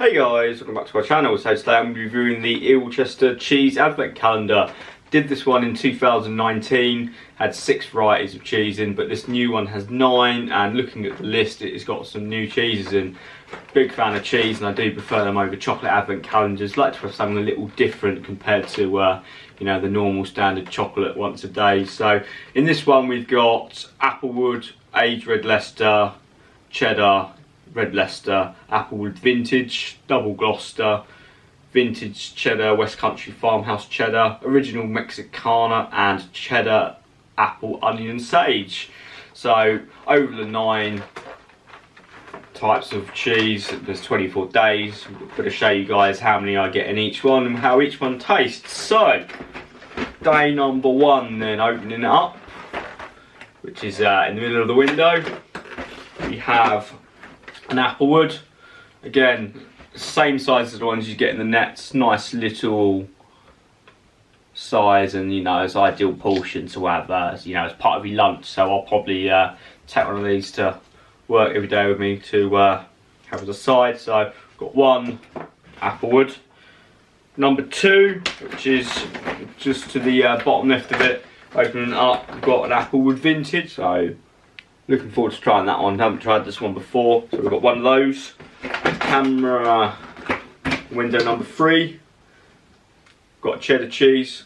Hey guys, welcome back to my channel. So today I'm reviewing the Ilchester cheese advent calendar. Did this one in 2019, had 6 varieties of cheese in, but this new one has 9, and looking at the list it's got some new cheeses in. Big fan of cheese, and I do prefer them over chocolate advent calendars. Like to have something a little different compared to you know, the normal standard chocolate once a day. So in this one we've got Applewood, Aged Red Leicester, Cheddar, Red Leicester, Applewood Vintage, Double Gloucester, Vintage Cheddar, West Country Farmhouse Cheddar, Original Mexicana, and Cheddar Apple Onion Sage. So over the 9 types of cheese, there's 24 days. I'm going to show you guys how many I get in each one and how each one tastes. So day number 1, then opening it up, which is in the middle of the window, we have an Applewood. Again, same size as the ones you get in the nets, nice little size, and you know, it's ideal portion to have you know, as part of your lunch. So I'll probably take one of these to work every day with me to have as a side. So I've got one Applewood. Number 2, which is just to the bottom left of it, opening it up, we've got an Applewood Vintage. So looking forward to trying that one. Haven't tried this one before, so we've got one of those. Camera window number 3. Got cheddar cheese.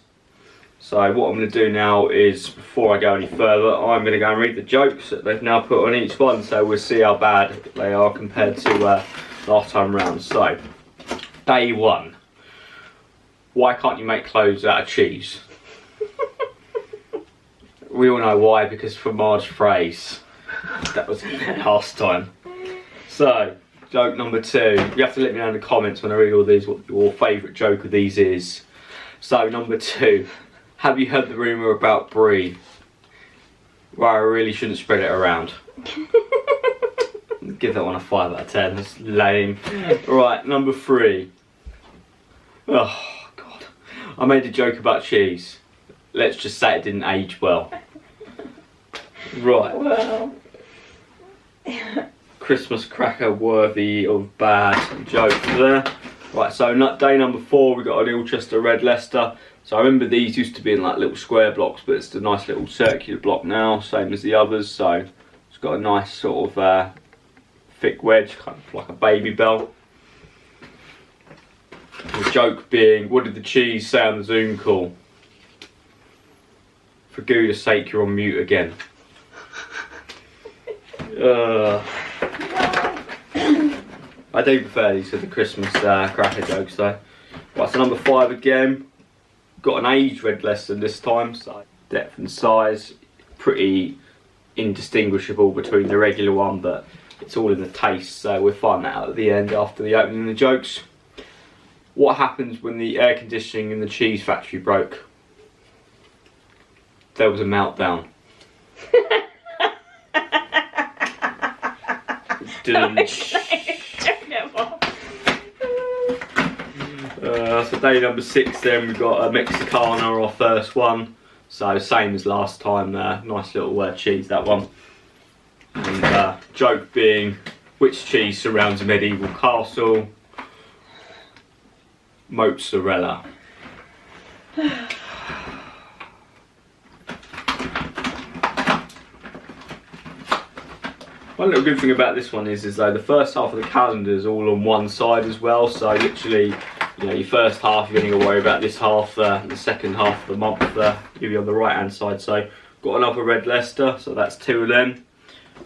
So what I'm going to do now is, before I go any further, I'm going to go and read the jokes that they've now put on each one. So we'll see how bad they are compared to last time round. So day 1. Why can't you make clothes out of cheese? We all know why, because fromage phrase. That was last time. So, joke number 2. You have to let me know in the comments when I read all these what your favourite joke of these is. So, number 2. Have you heard the rumour about brie? Well, I really shouldn't spread it around. Give that one a 5 out of 10. That's lame. Right, number 3. Oh, God. I made a joke about cheese. Let's just say it didn't age well. Right. Well. Christmas cracker worthy of bad joke there. Right, so day number 4, we got an Ilchester Red Leicester. So I remember these used to be in like little square blocks, but it's a nice little circular block now, same as the others. So it's got a nice sort of thick wedge, kind of like a baby bell. The joke being, what did the cheese say on the Zoom call? For Gouda's sake, you're on mute again. I do prefer these to the Christmas cracker jokes though. Right, so number 5 again. Got an aged Red Leicester this time. So depth and size, pretty indistinguishable between the regular one, but it's all in the taste. So we'll find that out at the end after the opening of the jokes. What happens when the air conditioning in the cheese factory broke? There was a meltdown. So day number 6 then, we've got a Mexicana, our first one. So same as last time, nice little cheese that one. And joke being, which cheese surrounds a medieval castle? Mozzarella. One little good thing about this one is though the first half of the calendar is all on one side as well. So literally, you know, your first half you're going to worry about this half, the second half of the month you'll be on the right hand side. So got another Red Leicester, so that's 2 of them.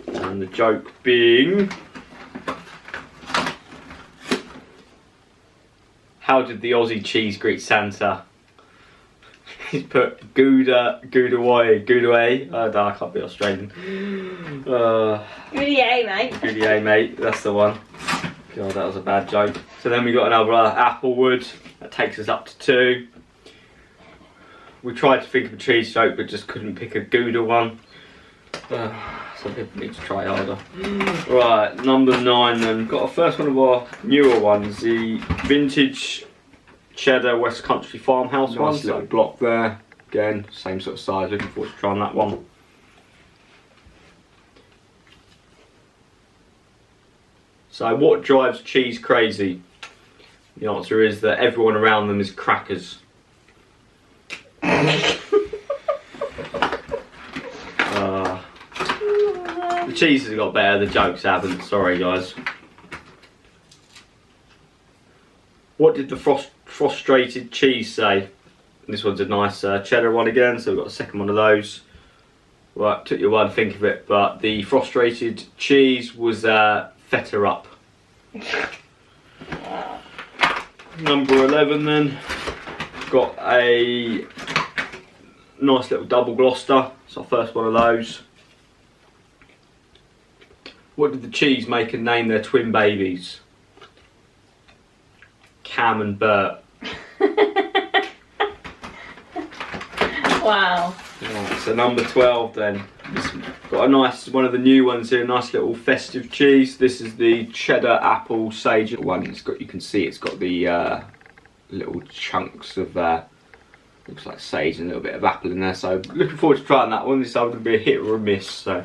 And the joke being, how did the Aussie cheese greet Santa? He's put Gouda way. Oh, no, I can't be Australian. Goodie, mate. Goodie, mate. That's the one. God, that was a bad joke. So then we got another Applewood. That takes us up to 2. We tried to think of a cheese joke, but just couldn't pick a Gouda one. Some people need to try harder. Right, number 9 then. Got a first one of our newer ones, the Vintage Cheddar West Country Farmhouse one. Nice little block there. Again, same sort of size. Looking forward to trying that one. So what drives cheese crazy? The answer is that everyone around them is crackers. The cheese has got better, the jokes haven't. Sorry, guys. What did the frustrated cheese say? This one's a nice cheddar one again, so we've got a second one of those. Right, took you a while to think of it, but the frustrated cheese was feta up. Number 11 then, got a nice little double Gloucester. It's our first one of those. What did the cheese maker name their twin babies? Cam and Bert. Wow. Right, so number 12 then. Got a nice, one of the new ones here, nice little festive cheese. This is the cheddar apple sage one. It's got, you can see it's got the little chunks of looks like sage and a little bit of apple in there. So looking forward to trying that one. This is either going to be a hit or a miss. So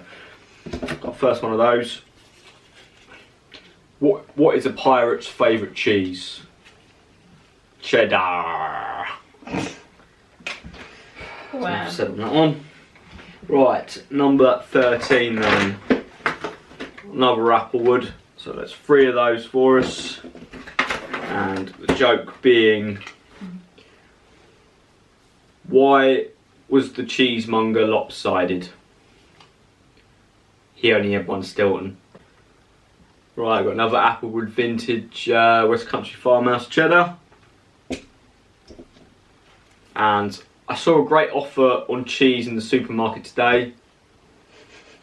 got the first one of those. What is a pirate's favourite cheese? Cheddar. Wow. So on that one. Right, number 13 then. Another Applewood. So that's 3 of those for us. And the joke being, why was the cheesemonger lopsided? He only had one Stilton. Right, I've got another Applewood Vintage West Country Farmhouse Cheddar. And I saw a great offer on cheese in the supermarket today.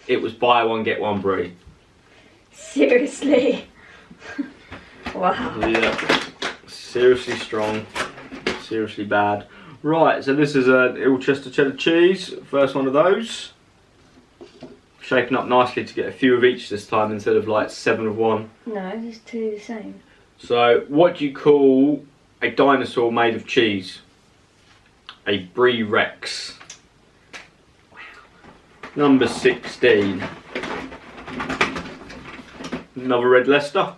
It was buy one get one brie. Seriously? Wow. Yeah, seriously strong, seriously bad. Right, so this is an Ilchester Cheddar cheese, first one of those. Shaping up nicely to get a few of each this time instead of like 7 of one. No, there's 2 the same. So, what do you call a dinosaur made of cheese? A Brie Rex. Wow. Number 16. Another Red Leicester.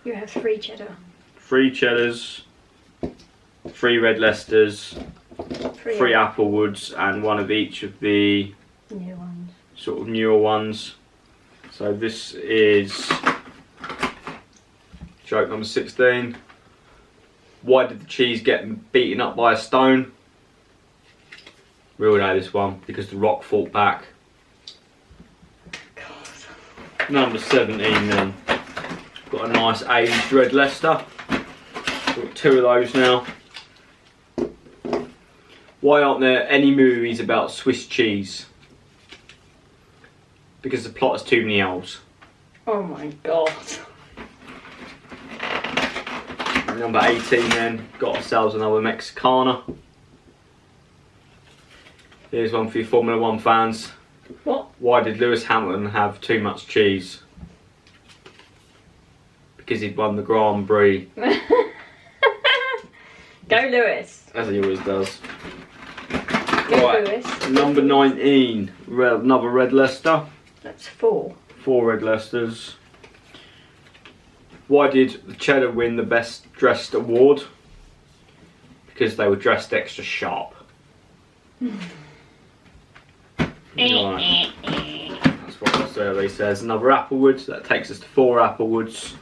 You have 3 cheddar. 3 cheddars, 3 Red Leicesters, 3 Applewoods, and 1 of each of the new ones. Sort of newer ones. So this is joke number 16. Why did the cheese get beaten up by a stone? We all know this one, because the rock fought back. God. Number 17 then. Got a nice aged Red Leicester. Got 2 of those now. Why aren't there any movies about Swiss cheese? Because the plot has too many L's. Oh my god. Number 18 then, got ourselves another Mexicana. Here's one for you Formula 1 fans. What? Why did Lewis Hamilton have too much cheese? Because he'd won the Grand Prix. Go Lewis. As he always does. Go Right, Lewis. number 19, another Red Leicester. That's 4. 4 Red Leicesters. Why did the Cheddar win the Best Dressed award? Because they were dressed extra sharp. Right. That's what the survey says. Another Applewood. That takes us to 4 Applewoods.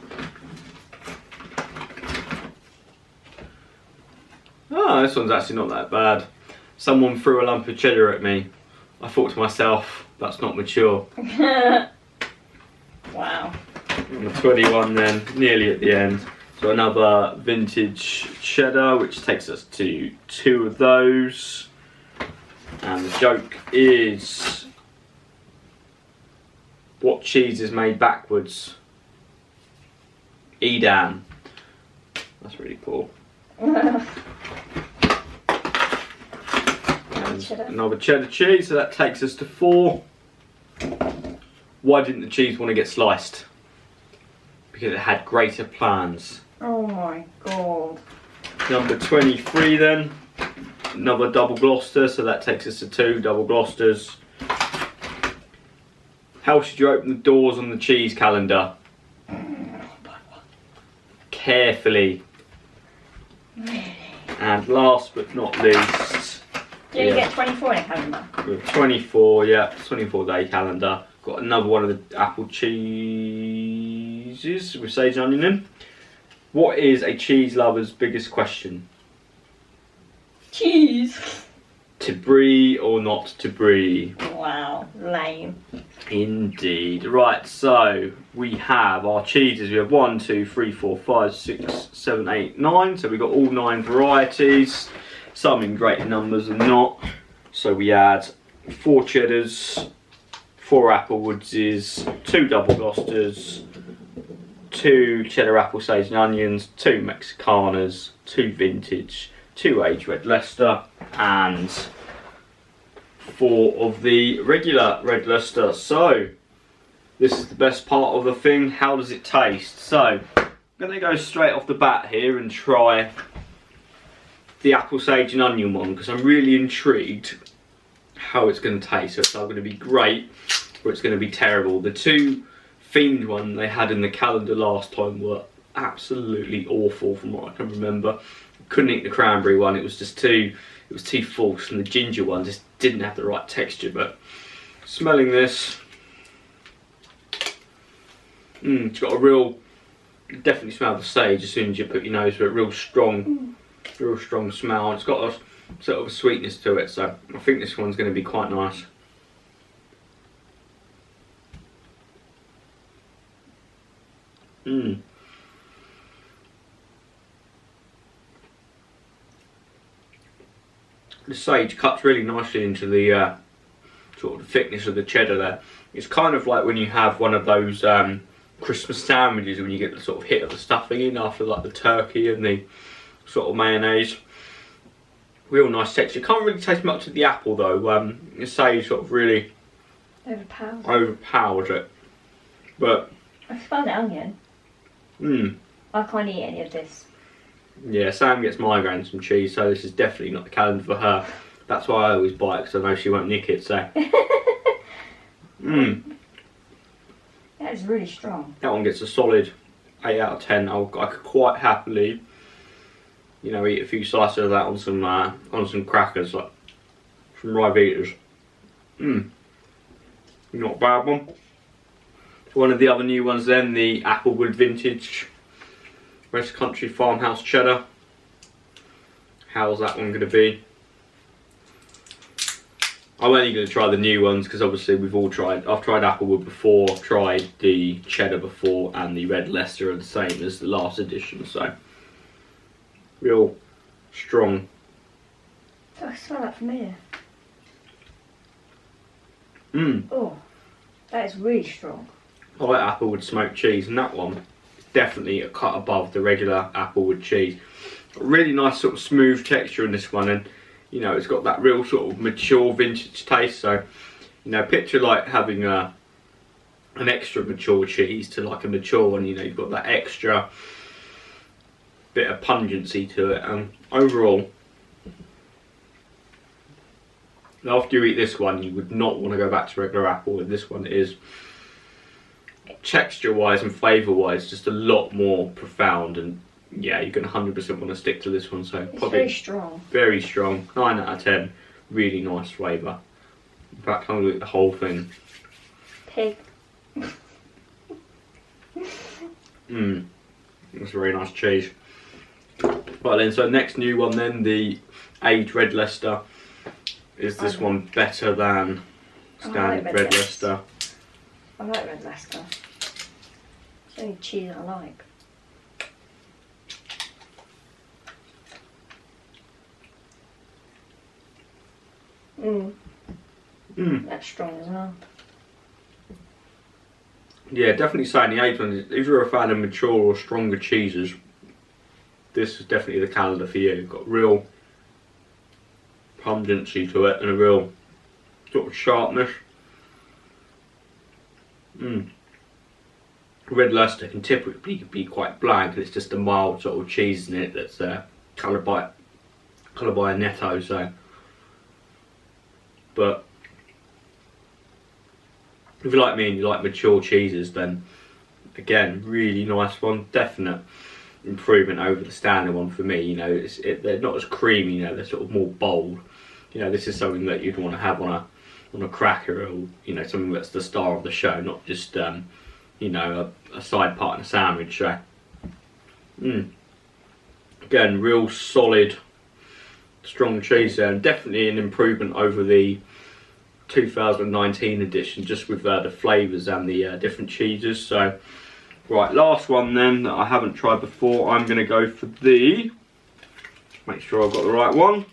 Oh, this one's actually not that bad. Someone threw a lump of cheddar at me. I thought to myself, that's not mature. Wow. Number 21 then, nearly at the end. So another vintage cheddar, which takes us to 2 of those. And the joke is, what cheese is made backwards? Edam. That's really poor. Cheddar. Another cheddar cheese, so that takes us to 4. Why didn't the cheese want to get sliced? Because it had greater plans. Oh my god. Number 23 then, another double Gloucester, so that takes us to 2 double Gloucesters. How should you open the doors on the cheese calendar? Carefully. Really? And last but not least, Do you get 24 in a calendar? with 24, yeah, 24-day calendar. Got another one of the apple cheeses with sage and onion in. What is a cheese lover's biggest question? Cheese. To brie or not to brie? Wow, lame. Indeed. Right, so we have our cheeses. We have 1, 2, 3, 4, 5, 6, 7, 8, 9. So we've got all 9 varieties. Some in greater numbers and not. So we add 4 cheddars, 4 Applewoodses, 2 double Gloucesters, 2 cheddar apple sage and onions, 2 Mexicanas, 2 vintage, 2 aged Red Leicester, and 4 of the regular Red Leicester. So this is the best part of the thing. How does it taste? So I'm going to go straight off the bat here and try the apple sage and onion one, because I'm really intrigued how it's going to taste. So it's either going to be great or it's going to be terrible. The 2 themed one they had in the calendar last time were absolutely awful from what I can remember. Couldn't eat the cranberry one, it was just too false, and the ginger one just didn't have the right texture. But smelling this, it's got a real, you definitely smell the sage as soon as you put your nose to it, real strong smell. It's got a sort of a sweetness to it, so I think this one's going to be quite nice. The sage cuts really nicely into the sort of the thickness of the cheddar there. It's kind of like when you have one of those Christmas sandwiches when you get the sort of hit of the stuffing in after like the turkey and the sort of mayonnaise. Real nice texture. Can't really taste much of the apple though. The sage sort of really overpowers it. But I smell the onion. I can't eat any of this. Yeah, Sam gets migraines from cheese, so this is definitely not the calendar for her. That's why I always buy it, because I know she won't nick it. So, That is really strong. That one gets a solid 8 out of 10. I could quite happily, you know, eat a few slices of that on some crackers, like some Rivitas. Not a bad one. One of the other new ones then, the Applewood Vintage Farmhouse Cheddar. How's that one going to be? I'm only going to try the new ones because obviously I've tried Applewood before, tried the Cheddar before, and the Red Leicester are the same as the last edition, so real strong. I smell that familiar. Oh, that is really strong. I like Applewood smoked cheese, and that one definitely a cut above the regular Applewood cheese. A really nice sort of smooth texture in this one, and you know, it's got that real sort of mature vintage taste. So, you know, picture like having an extra mature cheese to like a mature one. You know, you've got that extra bit of pungency to it. And overall, after you eat this one, you would not want to go back to regular Applewood. This one is, texture-wise and flavour-wise, just a lot more profound, and yeah, you're going to 100% want to stick to this one. So it's probably very strong. Very strong. 9 out of 10. Really nice flavour. In fact, I'm going to eat the whole thing. Pig. That's a very nice cheese. Right then, so next new one then, the aged Red Leicester. Is this one better than standard Red Leicester? I like Red Leicester. It's the only cheese I like. That's strong as well. Yeah, definitely saying the aged one, if you're a fan of mature or stronger cheeses, this is definitely the calendar for you. Got real pungency to it and a real sort of sharpness. Red Leicester can typically be quite bland, it's just a mild sort of cheese in it that's coloured by a netto. So, but if you like me and you like mature cheeses, then again, really nice one. Definite improvement over the standard one for me. You know, they're not as creamy. You know, they're sort of more bold. You know, this is something that you'd want to have on a cracker, or you know, something that's the star of the show, not just you know, a side part in a sandwich. So, again, real solid, strong cheese there, and definitely an improvement over the 2019 edition, just with the flavours and the different cheeses. So, right, last one then that I haven't tried before. I'm going to go for the, make sure I've got the right one.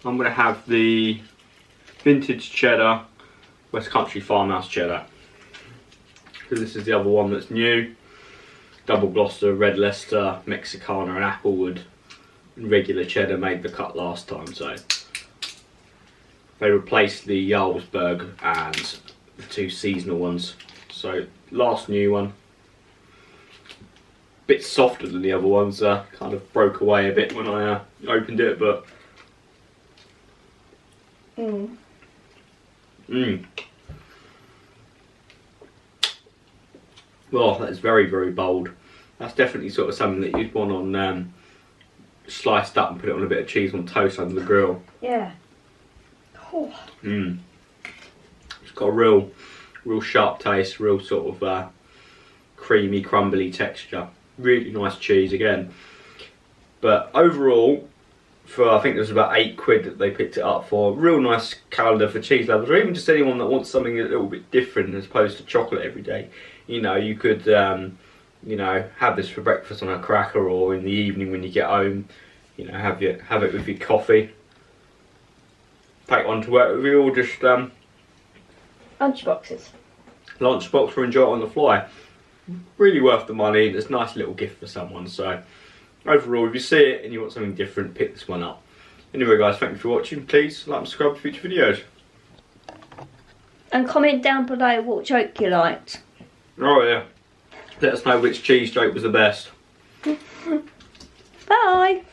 I'm going to have the Vintage Cheddar, West Country Farmhouse Cheddar. Because this is the other one that's new. Double Gloucester, Red Leicester, Mexicana and Applewood. And regular cheddar made the cut last time, so they replaced the Jarlsberg and the 2 seasonal ones. So last new one, bit softer than the other ones. Kind of broke away a bit when I opened it, but well, that's very, very bold. That's definitely sort of something that you'd want on sliced up and put it on a bit of cheese on toast under the grill. Yeah. Oh. It's got a real sharp taste, real sort of creamy, crumbly texture. Really nice cheese again. But overall, for I think it was about £8 that they picked it up for. Real nice calendar for cheese lovers, or even just anyone that wants something a little bit different as opposed to chocolate every day. You know, you could you know, have this for breakfast on a cracker, or in the evening when you get home. You know, have it with your coffee. Take one to work with you, or just Lunch boxes. Lunchbox, or enjoy it on the fly. Really worth the money. It's a nice little gift for someone. So overall, if you see it and you want something different, pick this one up. Anyway guys, thank you for watching. Please like and subscribe for future videos. And comment down below what joke you liked. Oh yeah. Let us know which cheese joke was the best. Bye.